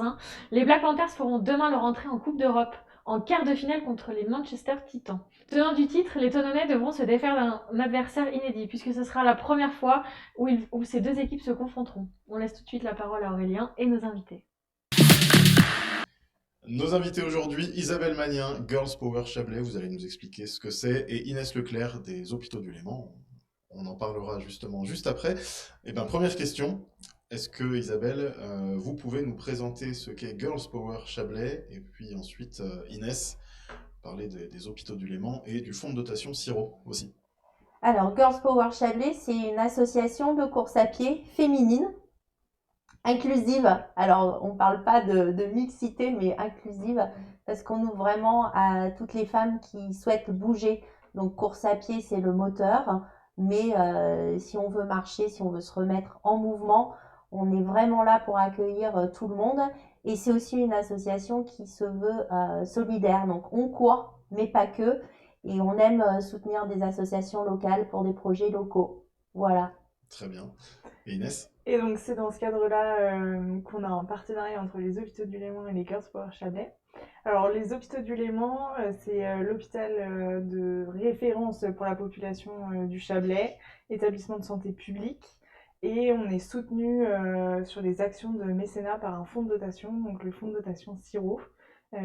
-1. Les Black Panthers feront demain leur entrée en Coupe d'Europe, en quart de finale contre les Manchester Titans. Tenants du titre, les Toulonnais devront se défaire d'un adversaire inédit, puisque ce sera la première fois où ces deux équipes se confronteront. On laisse tout de suite la parole à Aurélien et nos invités. Nos invités aujourd'hui, Isabelle Magnin, Girls Power Chablais, vous allez nous expliquer ce que c'est, et Inès Leclerc des Hôpitaux du Léman. On en parlera justement juste après. Et bien, première question, est-ce que Isabelle, vous pouvez nous présenter ce qu'est Girls Power Chablais, et puis ensuite Inès, parler des Hôpitaux du Léman et du fonds de dotation Siro aussi. Alors, Girls Power Chablais, c'est une association de course à pied féminine, inclusive. Alors, on ne parle pas de mixité, mais inclusive, parce qu'on ouvre vraiment à toutes les femmes qui souhaitent bouger. Donc, course à pied, c'est le moteur, mais si on veut marcher, si on veut se remettre en mouvement, on est vraiment là pour accueillir tout le monde. Et c'est aussi une association qui se veut solidaire. Donc, on court, mais pas que. Et on aime soutenir des associations locales pour des projets locaux. Voilà. Très bien. Et Inès? Et donc c'est dans ce cadre-là qu'on a un partenariat entre les Hôpitaux du Léman et les Girls Power Chablais. Alors les Hôpitaux du Léman, c'est l'hôpital de référence pour la population du Chablais, établissement de santé public. Et on est soutenu sur les actions de mécénat par un fonds de dotation, donc le fonds de dotation Siro,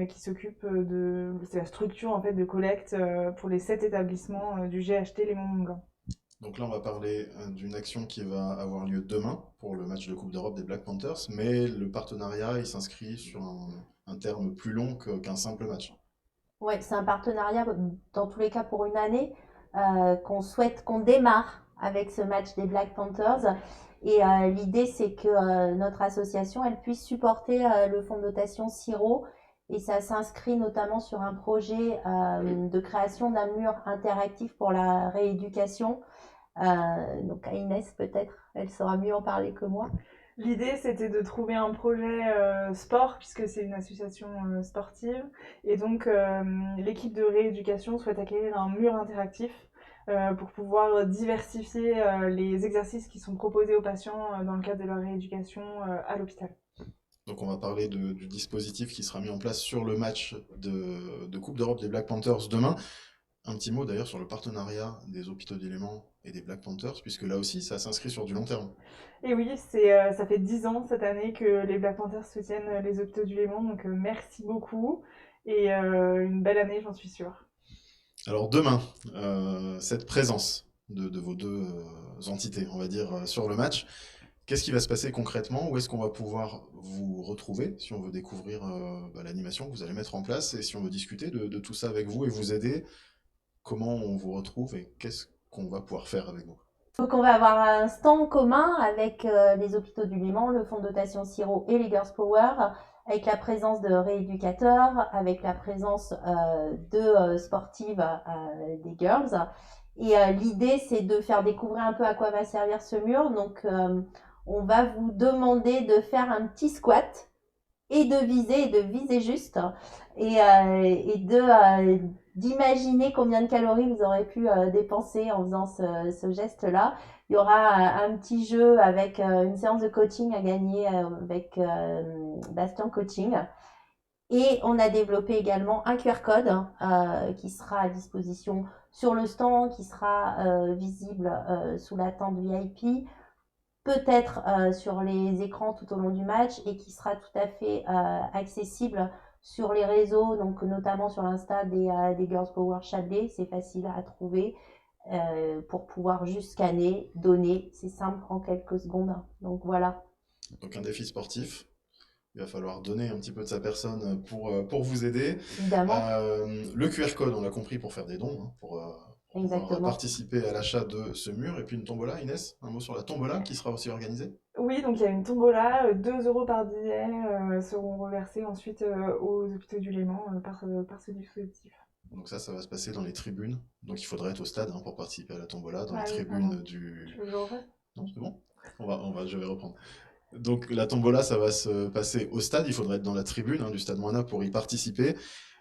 qui s'occupe de... C'est la structure en fait de collecte pour les 7 établissements du GHT Léman-Mont-Blanc. Donc là, on va parler d'une action qui va avoir lieu demain pour le match de Coupe d'Europe des Black Panthers, mais le partenariat, il s'inscrit sur un terme plus long qu'un simple match. Oui, c'est un partenariat dans tous les cas pour une année qu'on démarre avec ce match des Black Panthers. Et l'idée, c'est que notre association, elle puisse supporter le fonds de dotation Siro. Et ça s'inscrit notamment sur un projet de création d'un mur interactif pour la rééducation. Donc à Inès, peut-être, elle saura mieux en parler que moi. L'idée, c'était de trouver un projet sport, puisque c'est une association sportive. Et donc, l'équipe de rééducation souhaite acquérir un mur interactif pour pouvoir diversifier les exercices qui sont proposés aux patients dans le cadre de leur rééducation à l'hôpital. Donc on va parler du dispositif qui sera mis en place sur le match de Coupe d'Europe des Black Panthers demain. Un petit mot d'ailleurs sur le partenariat des Hôpitaux du Léman et des Black Panthers, puisque là aussi, ça s'inscrit sur du long terme. Et oui, ça fait 10 ans cette année que les Black Panthers soutiennent les Hôpitaux du Léman, donc merci beaucoup et une belle année, j'en suis sûre. Alors demain, cette présence de vos deux entités, on va dire, sur le match, qu'est-ce qui va se passer concrètement? Où est-ce qu'on va pouvoir vous retrouver si on veut découvrir l'animation que vous allez mettre en place et si on veut discuter de tout ça avec vous et vous aider? Comment on vous retrouve et qu'est-ce qu'on va pouvoir faire avec vous? Donc on va avoir un stand commun avec les Hôpitaux du Léman, le fonds de dotation Siro et les Girls Power, avec la présence de rééducateurs, avec la présence de sportives des girls. Et l'idée, c'est de faire découvrir un peu à quoi va servir ce mur. Donc on va vous demander de faire un petit squat et de viser juste et d'imaginer combien de calories vous aurez pu dépenser en faisant ce geste-là. Il y aura un petit jeu avec une séance de coaching à gagner avec Bastien Coaching. Et on a développé également un QR code qui sera à disposition sur le stand, qui sera visible sous la tente VIP, peut-être sur les écrans tout au long du match et qui sera tout à fait accessible sur les réseaux, donc notamment sur l'Insta des Girls Power Chablais. C'est facile à trouver pour pouvoir juste scanner, donner. C'est simple en quelques secondes. Donc voilà. Donc un défi sportif. Il va falloir donner un petit peu de sa personne pour vous aider. Évidemment. Le QR code, on l'a compris, pour faire des dons, hein, pour pouvoir participer à l'achat de ce mur. Et puis une tombola, Inès, un mot sur la tombola qui sera aussi organisée? Oui, donc il y a une tombola, 2 euros par billet seront reversés ensuite aux Hôpitaux du Léman par ce dispositif. Donc ça va se passer dans les tribunes. Donc il faudrait être au stade pour participer à la tombola, dans les oui, tribunes pardon. du... Tu veux que je refasse? Non, c'est bon? Je vais reprendre. Donc la tombola, ça va se passer au stade, il faudrait être dans la tribune du Stade Moina pour y participer,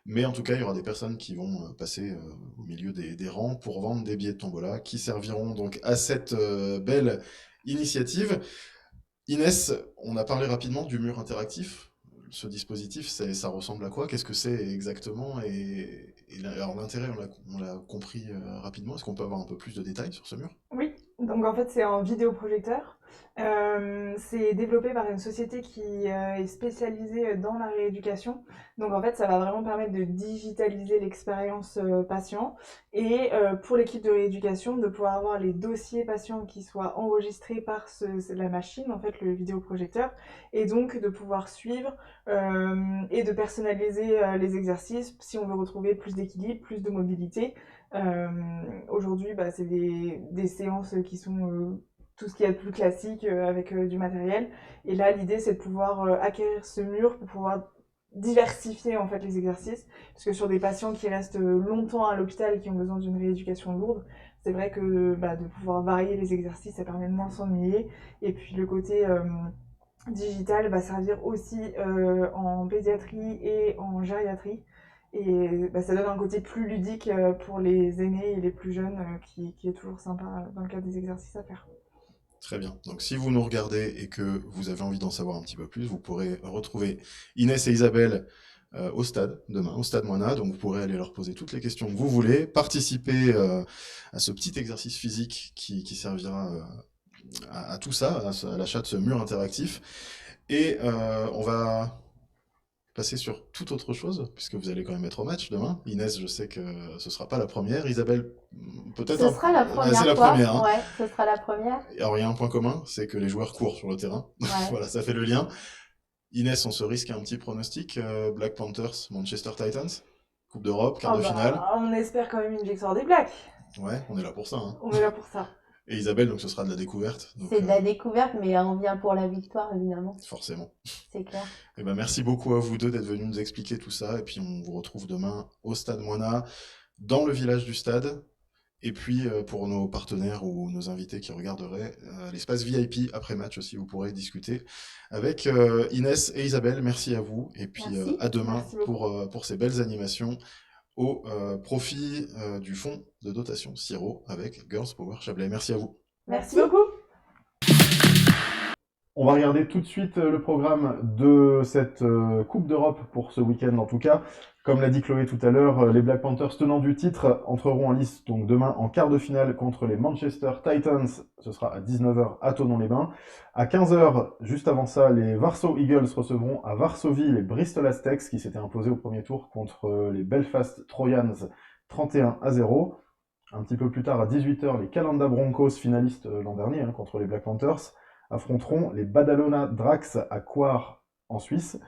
mais en tout cas il y aura des personnes qui vont passer au milieu des rangs pour vendre des billets de tombola qui serviront donc à cette belle initiative. Inès, on a parlé rapidement du mur interactif. ce dispositif, ça ressemble à quoi? Qu'est-ce que c'est exactement? Alors l'intérêt, on l'a compris rapidement. Est-ce qu'on peut avoir un peu plus de détails sur ce mur? Oui, donc en fait c'est un vidéoprojecteur. C'est développé par une société qui est spécialisée dans la rééducation. Donc en fait ça va vraiment permettre de digitaliser l'expérience patient et pour l'équipe de rééducation de pouvoir avoir les dossiers patients qui soient enregistrés par la machine, en fait le vidéoprojecteur, et donc de pouvoir suivre et de personnaliser les exercices si on veut retrouver plus d'équilibre, plus de mobilité. Aujourd'hui, c'est des séances qui sont tout ce qu'il y a de plus classique avec du matériel. Et là, l'idée, c'est de pouvoir acquérir ce mur pour pouvoir diversifier en fait les exercices. Parce que sur des patients qui restent longtemps à l'hôpital et qui ont besoin d'une rééducation lourde, c'est vrai que de pouvoir varier les exercices, ça permet de moins s'ennuyer. Et puis le côté digital va servir aussi en pédiatrie et en gériatrie. Et ça donne un côté plus ludique pour les aînés et les plus jeunes qui est toujours sympa dans le cadre des exercices à faire. Très bien. Donc si vous nous regardez et que vous avez envie d'en savoir un petit peu plus, vous pourrez retrouver Inès et Isabelle au stade, demain, au stade Moina. Donc vous pourrez aller leur poser toutes les questions que vous voulez, participer à ce petit exercice physique qui servira à tout ça, à l'achat de ce mur interactif. Et on va passer sur toute autre chose, puisque vous allez quand même être au match demain. Inès, je sais que ce sera pas la première. Isabelle, peut-être Ce sera la première c'est la fois. première. Hein. Ouais, ce sera la première. Alors il y a un point commun, c'est que les joueurs courent sur le terrain. Ouais. Voilà, ça fait le lien. Inès, on se risque un petit pronostic. Black Panthers, Manchester Titans, Coupe d'Europe, quart de finale. On espère quand même une victoire des Blacks. Ouais, on est là pour ça. Hein. On est là pour ça. Et Isabelle, donc ce sera de la découverte. C'est de la découverte, mais on vient pour la victoire, évidemment. Forcément. C'est clair. Et merci beaucoup à vous deux d'être venus nous expliquer tout ça. Et puis on vous retrouve demain au Stade Moina, dans le village du stade. Et puis pour nos partenaires ou nos invités qui regarderaient, l'espace VIP après match aussi, vous pourrez discuter avec Inès et Isabelle. Merci à vous. Et puis à demain pour ces belles animations au profit du fonds de dotation Siro avec Girls Power Chablais. Merci à vous. Merci beaucoup. On va regarder tout de suite le programme de cette Coupe d'Europe pour ce week-end en tout cas. Comme l'a dit Chloé tout à l'heure, les Black Panthers tenants du titre entreront en lice donc demain en quart de finale contre les Manchester Titans. Ce sera à 19h à Thonon-les-Bains. À 15h, juste avant ça, les Warsaw Eagles recevront à Varsovie les Bristol Aztecs qui s'étaient imposés au premier tour contre les Belfast Trojans 31-0. Un petit peu plus tard, à 18h, les Calanda Broncos, finalistes l'an dernier contre les Black Panthers, affronteront les Badalona Drax à Coire en Suisse.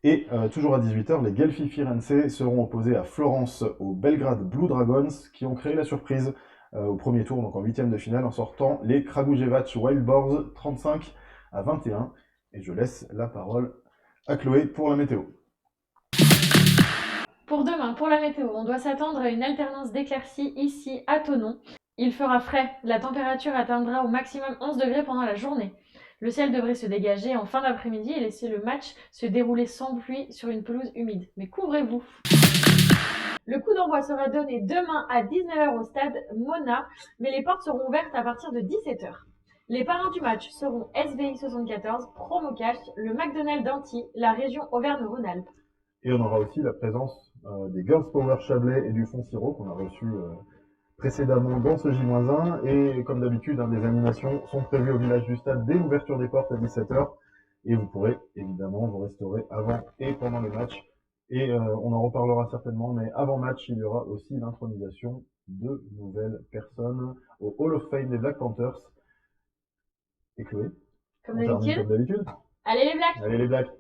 Et toujours à 18h, les Gelfi Firenze seront opposés à Florence aux Belgrade Blue Dragons qui ont créé la surprise au premier tour, donc en huitième de finale, en sortant les Kragujevac Wild Boars 35-21. Et je laisse la parole à Chloé pour la météo. Pour demain, pour la météo, on doit s'attendre à une alternance d'éclaircies ici à Thonon. Il fera frais, la température atteindra au maximum 11 degrés pendant la journée. Le ciel devrait se dégager en fin d'après-midi et laisser le match se dérouler sans pluie sur une pelouse humide. Mais couvrez-vous. Le coup d'envoi sera donné demain à 19h au stade Moina, mais les portes seront ouvertes à partir de 17h. Les parrains du match seront SVI 74, Promocash, le McDonald's d'Antilles, la région Auvergne-Rhône-Alpes. Et on aura aussi la présence des Girls Power Chablais et du Fonds Siro qu'on a reçu précédemment dans ce J-1. Et comme d'habitude, des animations sont prévues au village du stade dès l'ouverture des portes à 17h. Et vous pourrez évidemment vous restaurer avant et pendant le match. Et on en reparlera certainement, mais avant match, il y aura aussi l'intronisation de nouvelles personnes au Hall of Fame des Black Panthers. Et Chloé, Comme d'habitude. Comme d'habitude. Allez les Blacks! Allez les Blacks!